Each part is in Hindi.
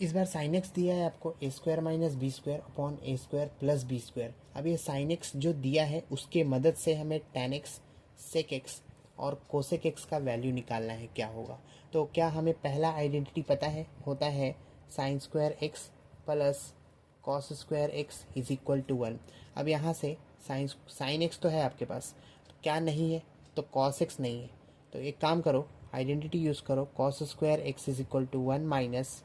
इस बार साइन एक्स दिया है आपको A square minus B square upon A square plus B square. अब ये साइन एक्स जो दिया है उसके मदद से हमें टेन एक्स, सेक एक्स और कोसेक एक्स का वैल्यू निकालना है क्या होगा। तो क्या हमें पहला आइडेंटिटी पता है, होता है sine square x plus cos square x is equal to one. अब यहाँ से साइन एक्स तो है आपके पास, तो क्या नहीं है, तो कॉस एक्स नहीं है। तो एक काम करो, आइडेंटिटी यूज़ करो, cos square x is equal to one minus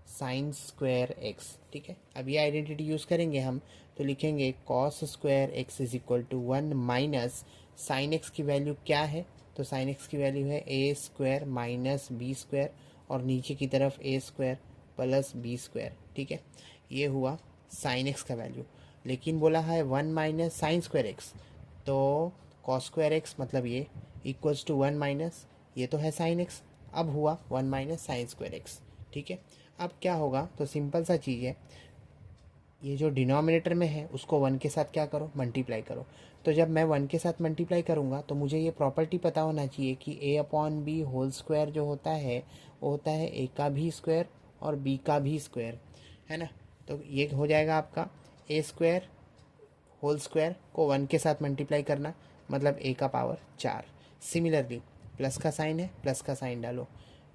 sine square x. ठीक है, अब ये आइडेंटिटी यूज़ करेंगे हम, तो लिखेंगे cos square x is equal to one minus sine x की वैल्यू क्या है, तो साइन एक्स की वैल्यू है A square minus B square और नीचे की तरफ A square plus B square. ठीक है, ये हुआ साइन एक्स का वैल्यू। लेकिन बोला है one minus sine square x, तो कॉस स्क्वायर एक्स मतलब ये इक्वल्स टू वन माइनस, ये तो है साइन एक्स, अब हुआ one minus sine square x. ठीक है, अब क्या होगा, तो सिंपल सा चीज़ है, ये जो डिनोमिनेटर में है उसको वन के साथ क्या करो, मल्टीप्लाई करो। तो जब मैं वन के साथ मल्टीप्लाई करूँगा तो मुझे ये प्रॉपर्टी पता होना चाहिए कि ए अपॉन बी होल स्क्वायर जो होता है वो होता है ए का भी स्क्वायर और बी का भी स्क्वायर, है ना। तो ये हो जाएगा आपका ए स्क्वायर होल स्क्वायर को वन के साथ मल्टीप्लाई करना, मतलब ए का पावर चार। सिमिलरली प्लस का साइन है, प्लस का साइन डालो,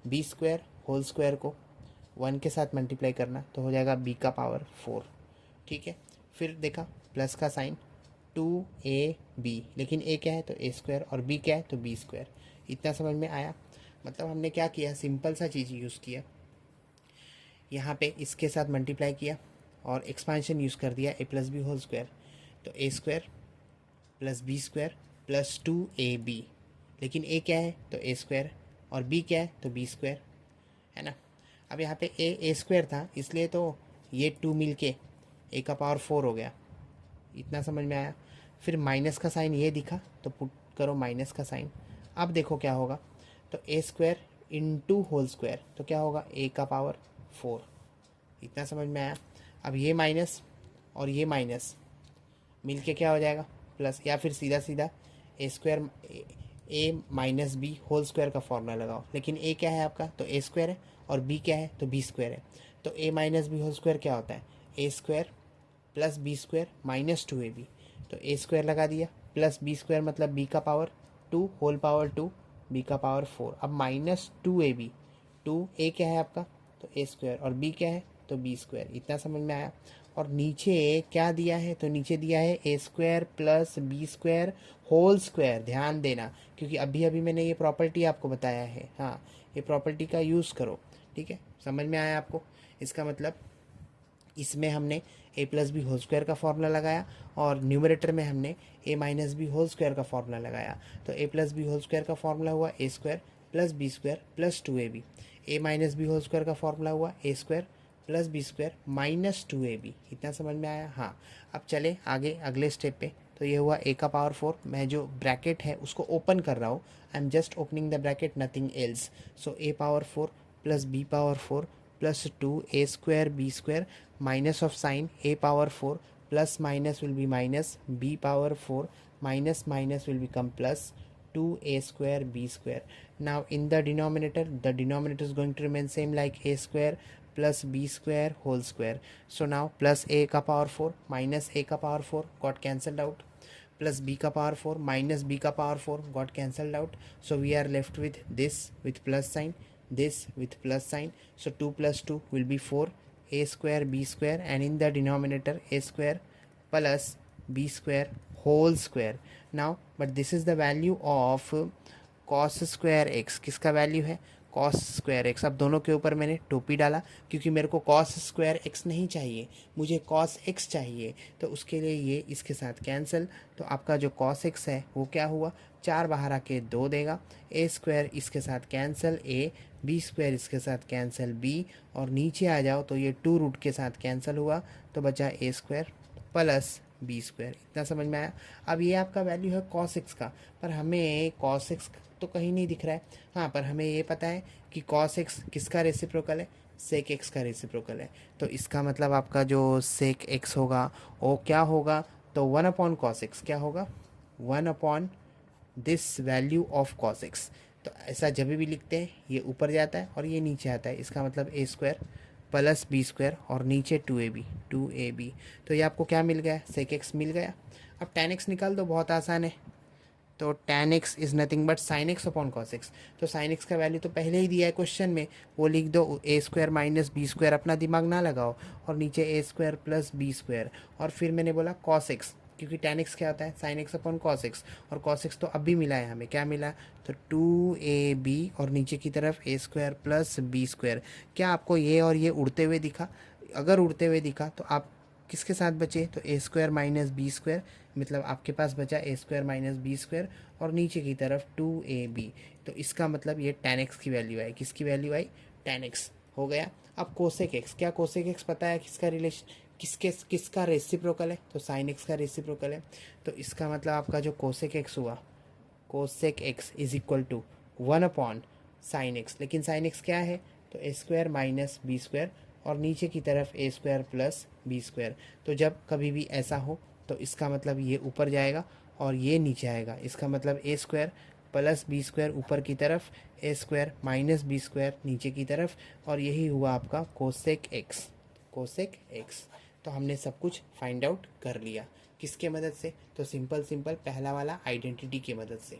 बी स्क्वायर होल स्क्वायर को वन के साथ मल्टीप्लाई करना तो हो जाएगा बी का पावर फोर। ठीक है, फिर देखा प्लस का साइन, टू ए बी, लेकिन ए क्या है तो ए स्क्वायर और बी क्या है तो बी स्क्वायर। इतना समझ में आया। मतलब हमने क्या किया, सिंपल सा चीज़ यूज़ किया, यहाँ पे इसके साथ मल्टीप्लाई किया और एक्सपांशन यूज़ कर दिया A plus B whole square, तो A square plus B square plus two A B, लेकिन ए क्या है तो ए स्क्वायर और बी क्या है तो बी स्क्वायर, है ना। अब यहाँ पे ए स्क्वायर था इसलिए तो ये टू मिल के ए का पावर फोर हो गया। इतना समझ में आया। फिर माइनस का साइन ये दिखा तो पुट करो माइनस का साइन। अब देखो क्या होगा, तो A square into whole square तो क्या होगा ए का पावर फोर। इतना समझ में आया। अब ये माइनस और ये माइनस मिल के क्या हो जाएगा प्लस, या फिर सीधा सीधा ए स्क्वायर ए माइनस बी होल स्क्वायर का फॉर्मूला लगाओ, लेकिन ए क्या है आपका तो ए स्क्वायर है और बी क्या है तो बी स्क्वायर है। तो A minus B whole square क्या होता है, A square plus B square minus two A B, तो ए स्क्वायर लगा दिया प्लस बी स्क्वायर मतलब बी का power two whole power two, B का पावर फोर। अब minus two A B, two A क्या है आपका तो ए स्क्वायर और बी क्या है तो बी स्क्वायर। इतना समझ में आया। और नीचे क्या दिया है, तो नीचे दिया है A square plus B square whole square. ध्यान देना क्योंकि अभी अभी मैंने ये प्रॉपर्टी आपको बताया है, हाँ ये प्रॉपर्टी का यूज़ करो। ठीक है, समझ में आया आपको। इसका मतलब इसमें हमने A plus B whole square का फॉर्मूला लगाया और न्यूमरेटर में हमने A minus B whole square का फॉर्मूला लगाया। तो A plus B whole square का फॉर्मूला हुआ A square plus B square plus two A B, A minus B whole square का फॉर्मूला हुआ A square plus B square minus two A B. इतना समझ में आया। हाँ, अब चले आगे अगले स्टेप पे। तो ये हुआ ए का पावर फोर, मैं जो ब्रैकेट है उसको ओपन कर रहा हूँ, I am just opening the bracket, nothing else. So A power four plus B power four plus two A square B square minus of sign a power 4 plus minus will be minus b power 4 minus minus will become plus 2a square b square. Now in the denominator is going to remain same like a square plus b square whole square. So now plus a ka power 4 minus a ka power 4 got cancelled out, plus b ka power 4 minus b ka power 4 got cancelled out. So we are left with this with plus sign, this with plus sign. So 2 plus 2 will be 4 a square b square, and in the denominator a square plus b square whole square. Now but this is the value of cos square x, किसका वैल्यू है cos स्क्वायर x। अब दोनों के ऊपर मैंने टोपी डाला क्योंकि मेरे को cos स्क्वायर x नहीं चाहिए, मुझे cos x चाहिए। तो उसके लिए ये इसके साथ कैंसिल, तो आपका जो cos x है वो क्या हुआ, चार बाहर आके दो देगा, ए स्क्वायर इसके साथ कैंसिल ए, बी स्क्वायर इसके साथ कैंसिल बी, और नीचे आ जाओ तो ये टू रूट के साथ कैंसिल हुआ तो बचा ए स्क्वायर प्लस बी स्क्वायर। इतना समझ में आया। अब ये आपका वैल्यू है cos x का, पर हमें cos x तो कहीं नहीं दिख रहा है। हाँ, पर हमें ये पता है कि cos x किसका रेसिप्रोकल है, sec x का रेसिप्रोकल है। तो इसका मतलब आपका जो sec x होगा वो क्या होगा, तो वन अपॉन cos x क्या होगा, one upon this value of cos x। तो ऐसा जब भी लिखते हैं ये ऊपर जाता है और ये नीचे आता है, इसका मतलब ए स्क्वायर प्लस बी स्क्वायर और नीचे 2ab। तो ये आपको क्या मिल गया, सेक एक्स मिल गया। अब tan x निकाल दो, बहुत आसान है। तो tan x is nothing but sine x upon cos x. तो साइन एक्स का वैल्यू तो पहले ही दिया है क्वेश्चन में, वो लिख दो ए स्क्वायर माइनस बी स्क्वायर, अपना दिमाग ना लगाओ, और नीचे ए स्क्वायर प्लस बी स्क्वायर। और फिर मैंने बोला कॉस एक्स, क्योंकि tan x क्या होता है, sine x upon cos x, और कॉस एक्स तो अब भी मिला है हमें, क्या मिला, तो 2ab और नीचे की तरफ A square plus B square. क्या आपको ये और ये उड़ते हुए दिखा? अगर उड़ते हुए दिखा तो आप किसके साथ बचे, तो A square minus B square, मतलब आपके पास बचा ए स्क्वायर माइनस बी स्क्वायर और नीचे की तरफ 2ab। तो इसका मतलब ये tan x की वैल्यू आई, किसकी वैल्यू आई, tan x हो गया। अब कोसेक एक्स, क्या कोसेक एक्स पता है किसका रिलेशन, किसका रेसिप्रोकल है, तो साइन एक्स का रेसिप्रोकल है। तो इसका मतलब आपका जो कोसेक एक्स हुआ, cosec x is equal to 1 sine x, लेकिन साइन एक्स क्या है, तो A square minus B square और नीचे की तरफ A square plus B square. तो जब कभी भी ऐसा हो तो इसका मतलब ये ऊपर जाएगा और ये नीचे आएगा, इसका मतलब ए स्क्वायर प्लस बी स्क्वायर ऊपर की तरफ, A square minus B square नीचे की तरफ, और यही हुआ आपका कोसेक एक्स, कोसेक एक्स। तो हमने सब कुछ फाइंड आउट कर लिया, किसके मदद से, तो सिंपल पहला वाला आइडेंटिटी की मदद से।